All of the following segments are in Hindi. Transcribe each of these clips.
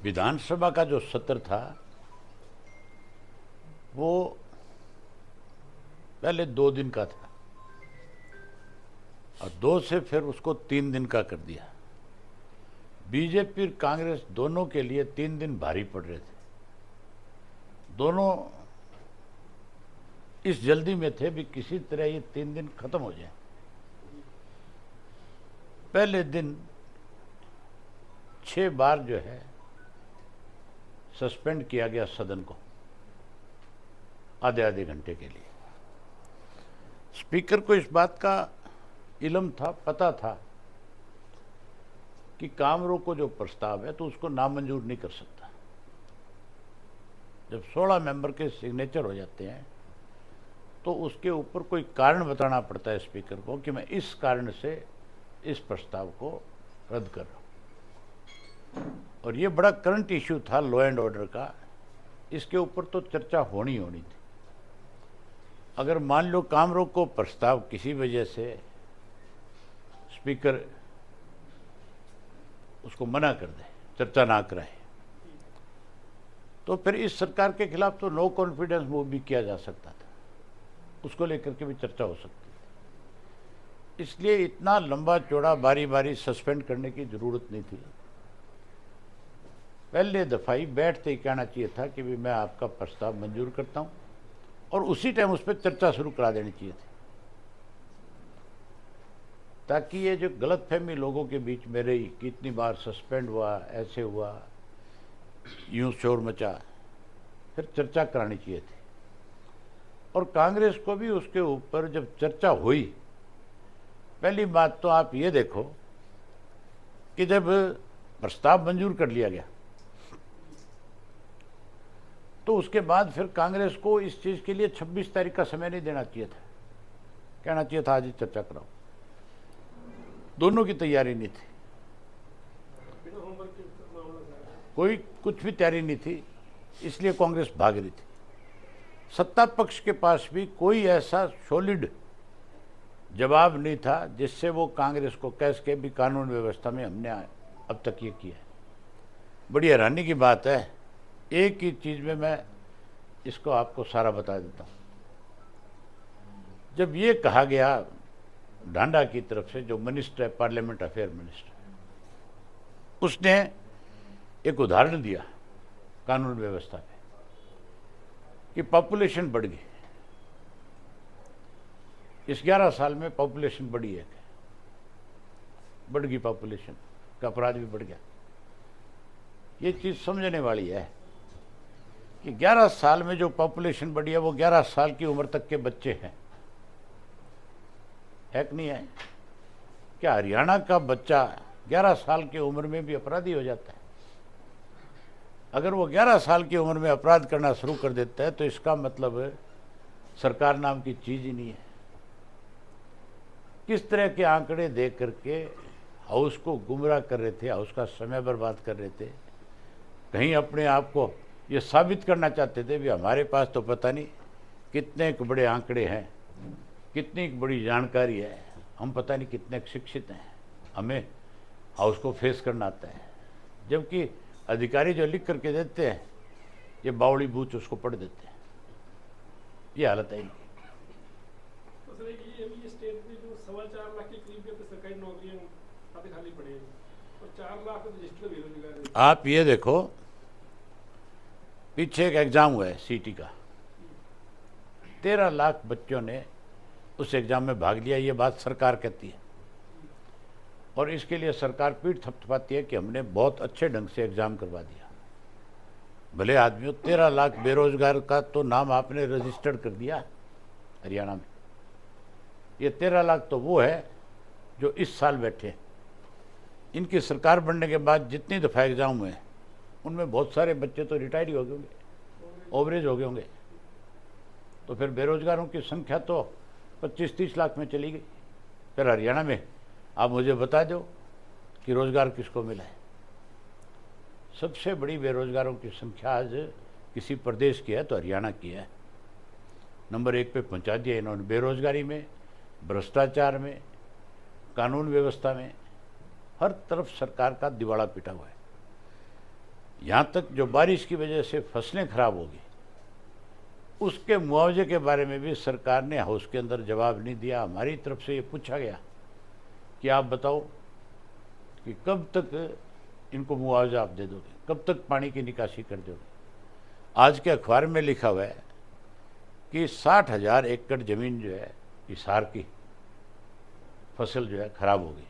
विधानसभा का जो सत्र था वो पहले 2 दिन का था और 2 से फिर उसको 3 दिन का कर दिया। बीजेपी और कांग्रेस दोनों के लिए 3 दिन भारी पड़ रहे थे। दोनों इस जल्दी में थे भी किसी तरह ये 3 दिन खत्म हो जाए। पहले दिन 6 बार जो है सस्पेंड किया गया सदन को आधे आधे घंटे के लिए। स्पीकर को इस बात का इल्म था, पता था कि काम रोको जो प्रस्ताव है तो उसको नामंजूर नहीं कर सकता। जब 16 मेंबर के सिग्नेचर हो जाते हैं तो उसके ऊपर कोई कारण बताना पड़ता है स्पीकर को कि मैं इस कारण से इस प्रस्ताव को रद्द कर रहा हूं। और ये बड़ा करंट इश्यू था लॉ एंड ऑर्डर का, इसके ऊपर तो चर्चा होनी थी। अगर मान लो काम रोको प्रस्ताव किसी वजह से स्पीकर उसको मना कर दे, चर्चा ना कराए, तो फिर इस सरकार के खिलाफ तो नो कॉन्फिडेंस मूव भी किया जा सकता था, उसको लेकर के भी चर्चा हो सकती थी। इसलिए इतना लंबा चौड़ा बारी बारी सस्पेंड करने की जरूरत नहीं थी। पहले दफा ही बैठते ही कहना चाहिए था कि भी मैं आपका प्रस्ताव मंजूर करता हूं और उसी टाइम उस पर चर्चा शुरू करा देनी चाहिए थी, ताकि ये जो गलतफहमी लोगों के बीच में रही कि इतनी बार सस्पेंड हुआ, ऐसे हुआ, यूं शोर मचा, फिर चर्चा करानी चाहिए थी। और कांग्रेस को भी उसके ऊपर जब चर्चा हुई, पहली बात तो आप ये देखो कि जब प्रस्ताव मंजूर कर लिया गया तो उसके बाद फिर कांग्रेस को इस चीज के लिए 26 तारीख का समय नहीं देना चाहिए था, कहना चाहिए था आज ही चर्चा कराओ। दोनों की तैयारी नहीं थी, कोई कुछ भी तैयारी नहीं थी, इसलिए कांग्रेस भाग रही थी। सत्ता पक्ष के पास भी कोई ऐसा सॉलिड जवाब नहीं था जिससे वो कांग्रेस को कह सके भी कानून व्यवस्था में हमने अब तक ये किया है। बड़ी हैरानी की बात है, एक ही चीज में मैं इसको आपको सारा बता देता हूं। जब ये कहा गया डांडा की तरफ से, जो मिनिस्टर है, पार्लियामेंट अफेयर मिनिस्टर, उसने एक उदाहरण दिया कानून व्यवस्था पे कि पॉपुलेशन बढ़ गई, इस 11 साल में पॉपुलेशन बढ़ी है, बढ़ गई पॉपुलेशन का, अपराध भी बढ़ गया। ये चीज समझने वाली है कि 11 साल में जो पॉपुलेशन बढ़ी है वो 11 साल की उम्र तक के बच्चे हैं, है कि नहीं है? क्या हरियाणा का बच्चा 11 साल की उम्र में भी अपराधी हो जाता है? अगर वो 11 साल की उम्र में अपराध करना शुरू कर देता है तो इसका मतलब सरकार नाम की चीज ही नहीं है। किस तरह के आंकड़े देख करके हाउस को गुमराह कर रहे थे, हाउस का समय बर्बाद कर रहे थे, कहीं अपने आप को ये साबित करना चाहते थे भी हमारे पास तो पता नहीं कितने बड़े आंकड़े हैं, कितनी बड़ी जानकारी है, हम पता नहीं कितने शिक्षित हैं, हमें हाउस को फेस करना आता है। जबकि अधिकारी जो लिख करके देते हैं ये बावड़ी बूच उसको पढ़ देते हैं। ये हालत है इनकी। तो सर ये स्टेट में जो 4.25 लाख के करीब पे सरकारी नौकरियां खाली पड़ी हैं और 4 लाख रजिस्टर्ड बेरोजगार हैं। आप ये देखो, पीछे एक एग्जाम हुआ है सीटी का, 13 लाख बच्चों ने उस एग्जाम में भाग लिया, ये बात सरकार कहती है। और इसके लिए सरकार पीठ थपथपाती है कि हमने बहुत अच्छे ढंग से एग्जाम करवा दिया। भले आदमियों, 13 लाख बेरोजगार का तो नाम आपने रजिस्टर्ड कर दिया हरियाणा में। ये 13 लाख तो वो है जो इस साल बैठे हैं। इनकी सरकार बनने के बाद जितनी दफा एग्जाम हुए उनमें बहुत सारे बच्चे तो रिटायर ही हो गए होंगे, ओवरेज हो गए होंगे। तो फिर बेरोजगारों की संख्या तो 25-30 लाख में चली गई। फिर हरियाणा में आप मुझे बता दो कि रोजगार किसको मिला है? सबसे बड़ी बेरोजगारों की संख्या आज किसी प्रदेश की है तो हरियाणा की है। नंबर 1 पे पहुंचा दिया इन्होंने, बेरोजगारी में, भ्रष्टाचार में, कानून व्यवस्था में, हर तरफ सरकार का दिवाला पिटा हुआ है। यहाँ तक जो बारिश की वजह से फसलें खराब होगी उसके मुआवजे के बारे में भी सरकार ने हाउस के अंदर जवाब नहीं दिया। हमारी तरफ से ये पूछा गया कि आप बताओ कि कब तक इनको मुआवजा आप दे दोगे, कब तक पानी की निकासी कर दोगे। आज के अखबार में लिखा हुआ है कि 60,000 एकड़ ज़मीन जो है हिसार की फसल जो है खराब हो गई,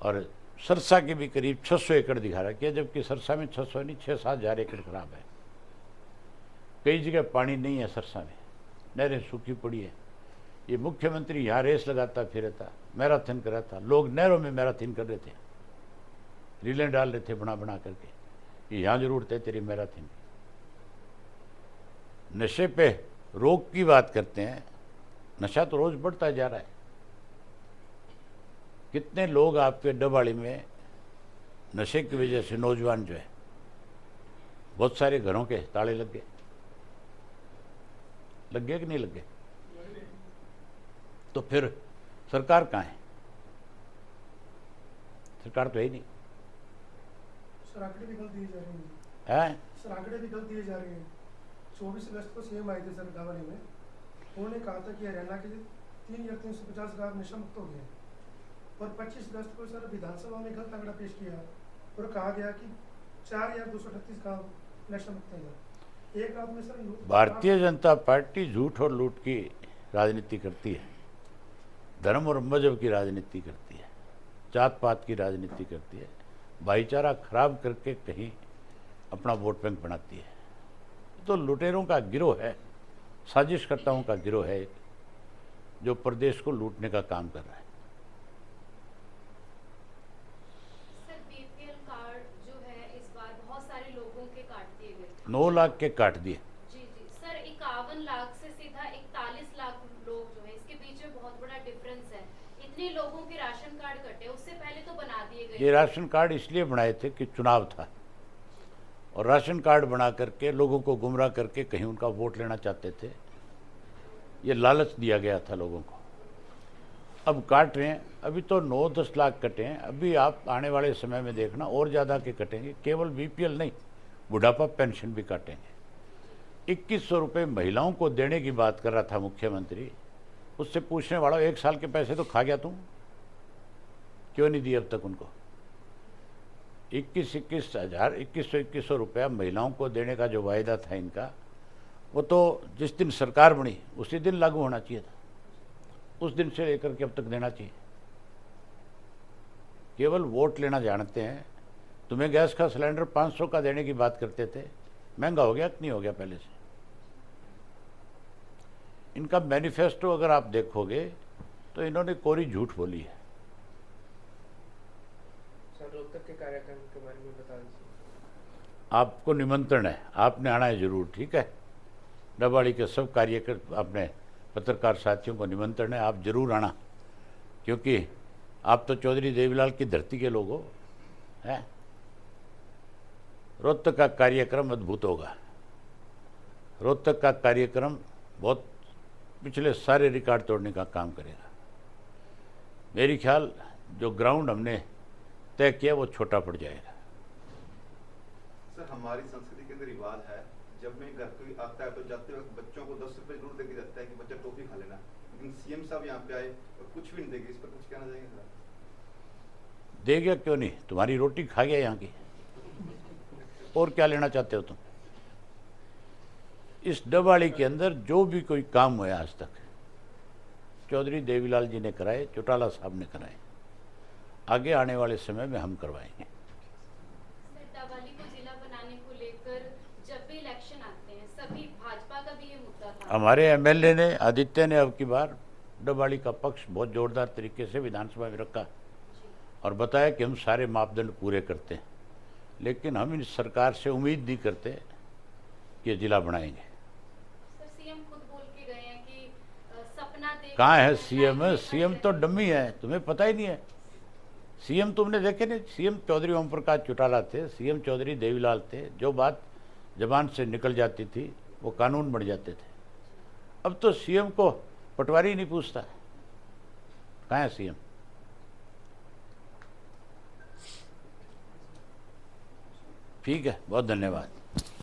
और सरसा की भी करीब 600 एकड़ दिखा रहा है, जबकि सरसा में 600 नहीं 6-7 हज़ार एकड़ खराब है। कई जगह पानी नहीं है सरसा में, नहरें सूखी पड़ी है। ये मुख्यमंत्री यहाँ रेस लगाता फिर था, मैराथन कर रहा था, लोग नहरों में मैराथन कर रहे थे, रीलें डाल रहे थे बना बना करके, ये यहाँ जरूरत है तेरी मैराथन की। नशे पे रोक की बात करते हैं, नशा तो रोज बढ़ता जा रहा है। कितने लोग आपके डबाड़ी में नशे की वजह से नौजवान जो है, बहुत सारे घरों के ताले लग गए कि नहीं लग गए? तो फिर सरकार कहाँ है? सरकार तो है ही नहीं। सर आंकड़े भी गलत दिए जा रहे हैं। है सर आंकड़े भी गलत दिए जा रहे हैं। 24 अगस्त को सीएम आए थे सर गावड़ी में, उन्होंने कहा था कि हरियाणा के 3 या 350 गांव नशा मुक्त हो गए, और 25 अगस्त को सर विधानसभा में गलत आंकड़ा पेश किया और कहा गया कि 4,238 गांव नशा मुक्त हैं। एक रात में सर भारतीय जनता पार्टी झूठ और लूट की राजनीति करती है, धर्म और मजहब की राजनीति करती है, जात पात की राजनीति करती है, भाईचारा खराब करके कहीं अपना वोट बैंक बनाती है। तो लुटेरों का गिरोह है, साजिशकर्ताओं का गिरोह है जो प्रदेश को लूटने का काम कर रहा है। सर बीपीएल कार्ड जो है इस बार बहुत सारे लोगों के काट दिए गए, 9 लाख के काट दिए। जी सर 51 लाख से सीधा 41 लाख लोग जो है, इसके बीच में बहुत बड़ा डिफरेंस है। इतने लोगों के राशन कार्ड कटे, उससे पहले तो बना दिए गए। ये राशन कार्ड इसलिए बनाए थे कि चुनाव था, और राशन कार्ड बना करके लोगों को गुमराह करके कहीं उनका वोट लेना चाहते थे। ये लालच दिया गया था लोगों को। अब काट रहे हैं, अभी तो 9-10 लाख कटे हैं, अभी आप आने वाले समय में देखना और ज़्यादा के कटेंगे। केवल बीपीएल नहीं, बुढ़ापा पेंशन भी काटेंगे। 2100 रुपये महिलाओं को देने की बात कर रहा था मुख्यमंत्री। उससे पूछने वाला, 1 साल के पैसे तो खा गया तुम, क्यों नहीं दिए अब तक उनको? 21,000 रुपया महिलाओं को देने का जो वायदा था इनका, वो तो जिस दिन सरकार बनी उसी दिन लागू होना चाहिए था, उस दिन से लेकर के अब तक देना चाहिए। केवल वोट लेना जानते हैं। तुम्हें गैस का सिलेंडर 500 का देने की बात करते थे, महंगा हो गया कि नहीं हो गया पहले से? इनका मैनिफेस्टो अगर आप देखोगे तो इन्होंने कोरी झूठ बोली है। सर रोहतक के कार्यक्रम के बारे में बता दीजिए। आपको निमंत्रण है, आपने आना है जरूर, ठीक है? डबाड़ी के सब कार्यकर्ता, अपने पत्रकार साथियों को निमंत्रण है, आप जरूर आना, क्योंकि आप तो चौधरी देवीलाल की धरती के लोग हो। हैं? रोहतक का कार्यक्रम अद्भुत होगा। रोहतक का कार्यक्रम बहुत पिछले सारे रिकॉर्ड तोड़ने का काम करेगा। मेरी ख्याल जो ग्राउंड हमने तय किया वो छोटा पड़ जाएगा। सर हमारी संस्कृति के अंदर रिवाज है, जब मैं घर कोई आता है तो जाते वक्त बच्चों को 10 रुपए जरूर देके जाता है कि बच्चा टॉफी खा लेना, लेकिन सीएम साहब यहाँ पे आए और कुछ भी नहीं देंगे। इस पर कुछ कहना चाहेंगे सर? दे गया क्यों नहीं? तुम्हारी रोटी खा गया यहाँ की, और क्या लेना चाहते हो तुम? इस डबाड़ी के अंदर जो भी कोई काम हुआ आज तक चौधरी देवीलाल जी ने कराए, चौटाला साहब ने कराए, आगे आने वाले समय में हम करवाएंगे। सर डबाली को जिला बनाने को लेकर जब भी इलेक्शन आते हैं सभी भाजपा का भी ये मुद्दा था। हमारे एमएलए ने, आदित्य ने, अब की बार डबाड़ी का पक्ष बहुत जोरदार तरीके से विधानसभा में रखा और बताया कि हम सारे मापदंड पूरे करते हैं, लेकिन हम इस सरकार से उम्मीद नहीं करते कि जिला बनाएंगे। सर सीएम खुद बोल के गए हैं कि सपना देख। कहाँ है सीएम? सीएम तो डम्मी है, तुम्हें पता ही नहीं है। सीएम तुमने देखे नहीं? सीएम चौधरी ओम प्रकाश चौटाला थे, सीएम चौधरी देवीलाल थे। जो बात जबान से निकल जाती थी वो कानून बन जाते थे। अब तो सीएम को पटवारी नहीं पूछता। कहाँ है सीएम? ठीक है, बहुत धन्यवाद।